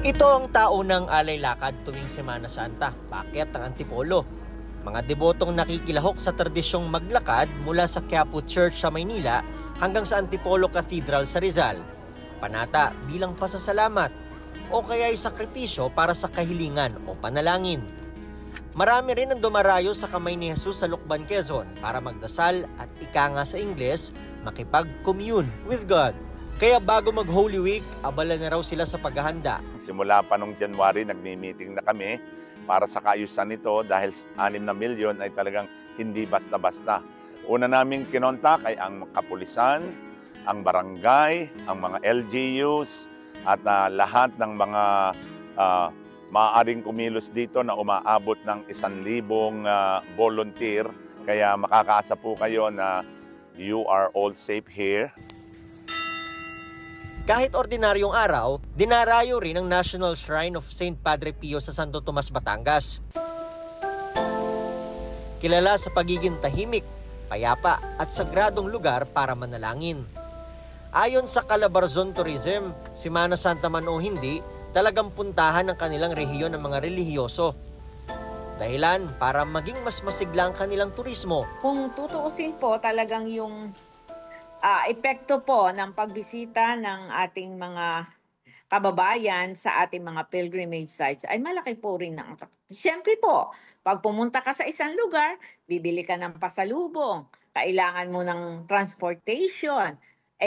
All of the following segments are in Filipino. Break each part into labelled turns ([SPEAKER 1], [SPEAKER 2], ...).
[SPEAKER 1] Ito ang taunang alay lakad tuwing Semana Santa, paakyat ng Antipolo. Mga debotong nakikilahok sa tradisyong maglakad mula sa Quiapo Church sa Maynila hanggang sa Antipolo Cathedral sa Rizal. Panata bilang pasasalamat o kaya'y sakripisyo para sa kahilingan o panalangin. Marami rin ang dumarayo sa kamay ni Jesus sa Lucban, Quezon para magdasal at ika nga sa Ingles, makipag-commune with God. Kaya bago mag-Holy Week, abala na raw sila sa paghahanda.
[SPEAKER 2] Simula pa noong January, nagmi-meeting na kami para sa kaayusan nito dahil 6 na milyon ay talagang hindi basta-basta. Una naming kinontak ay ang kapulisan, ang barangay, ang mga LGUs at lahat ng mga maaaring kumilos dito na umaabot ng 1,000 volunteer. Kaya makakaasa po kayo na you are all safe here.
[SPEAKER 1] Kahit ordinaryong araw, dinarayo rin ang National Shrine of St. Padre Pio sa Santo Tomas, Batangas. Kilala sa pagiging tahimik, payapa at sagradong lugar para manalangin. Ayon sa Calabarzon Tourism, Semana Santa man o hindi, talagang puntahan ng kanilang rehiyon ng mga relihiyoso. Dahilan para maging mas masigla ang kanilang turismo.
[SPEAKER 3] Kung tutuusin po, talagang yung epekto po ng pagbisita ng ating mga kababayan sa ating mga pilgrimage sites ay malaki po rin. Siyempre po, pag pumunta ka sa isang lugar, bibili ka ng pasalubong, kailangan mo ng transportation,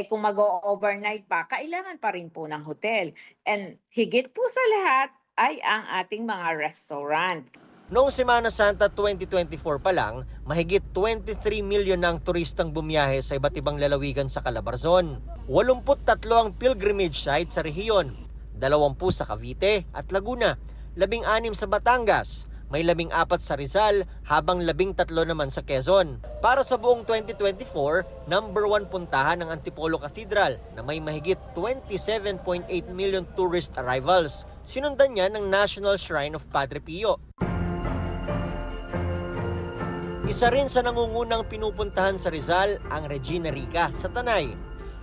[SPEAKER 3] kung mag-overnight pa, kailangan pa rin po ng hotel. And higit po sa lahat ay ang ating mga restaurant.
[SPEAKER 1] Noong Semana Santa 2024 pa lang, mahigit 23 milyon na ang turistang bumiyahe sa iba't ibang lalawigan sa Calabarzon. 83 ang pilgrimage site sa rehiyon, 20 sa Cavite at Laguna, 16 sa Batangas, may 14 sa Rizal habang 13 naman sa Quezon. Para sa buong 2024, number 1 puntahan ng Antipolo Cathedral na may mahigit 27.8 million tourist arrivals. Sinundan niya ng National Shrine of Padre Pio. Isa rin sa nangungunang pinupuntahan sa Rizal ang Regina Rica sa Tanay.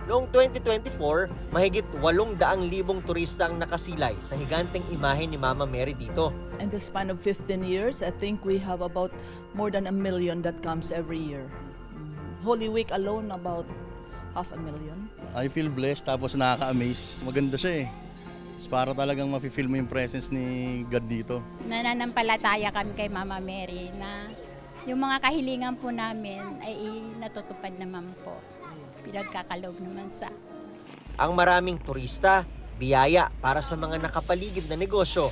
[SPEAKER 1] Noong 2024, mahigit 800,000 turista ang nakasilay sa higanteng imahe ni Mama Mary dito.
[SPEAKER 4] In the span of 15 years, I think we have about more than 1 million that comes every year. Holy Week alone, about 500,000.
[SPEAKER 5] I feel blessed tapos nakaka-amaze. Maganda siya eh. Para talagang mafe-feel mo yung presence ni God dito.
[SPEAKER 6] Nananampalataya kami kay Mama Mary na yung mga kahilingan po namin ay natutupad naman po. Pinagkakaloob naman sa.
[SPEAKER 1] Ang maraming turista, biyaya para sa mga nakapaligid na negosyo.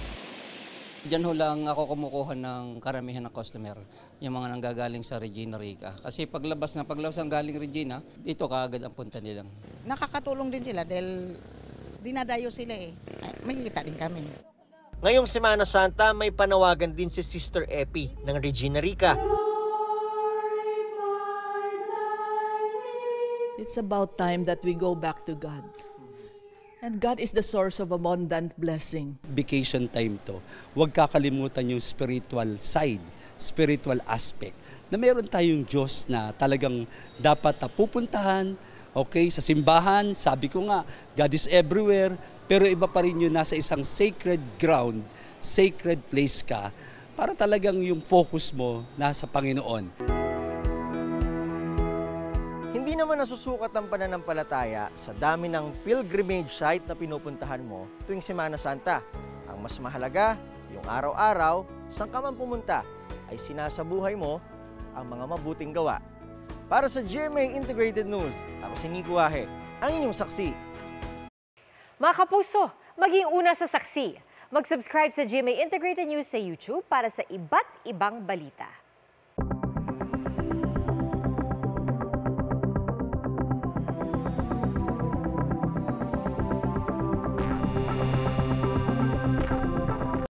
[SPEAKER 7] Diyan ho lang ako kumukuha ng karamihan ng customer, yung mga nanggagaling sa Regina Rica. Kasi paglabas ang galing Regina, dito kaagad ang punta nilang.
[SPEAKER 8] Nakakatulong din sila dahil dinadayo sila eh. Makikita din kami.
[SPEAKER 1] Ngayong Semana Santa, may panawagan din si Sister Epi ng Regina Rica.
[SPEAKER 4] It's about time that we go back to God. And God is the source of abundant blessing.
[SPEAKER 9] Vacation time to. Huwag kakalimutan yung spiritual side, spiritual aspect. Na meron tayong Diyos na talagang dapat pupuntahan, okay, sa simbahan. Sabi ko nga, God is everywhere. Pero iba pa rin yun, nasa isang sacred ground, sacred place ka, para talagang yung focus mo nasa Panginoon.
[SPEAKER 1] Hindi naman nasusukat ang pananampalataya sa dami ng pilgrimage site na pinupuntahan mo tuwing Semana Santa. Ang mas mahalaga, yung araw-araw, saan ka man pumunta, ay sinasabuhay mo ang mga mabuting gawa. Para sa GMA Integrated News, ako si Nico Wahe, ang inyong saksi.
[SPEAKER 10] Mga kapuso, maging una sa saksi. Mag-subscribe sa GMA Integrated News sa YouTube para sa iba't ibang balita.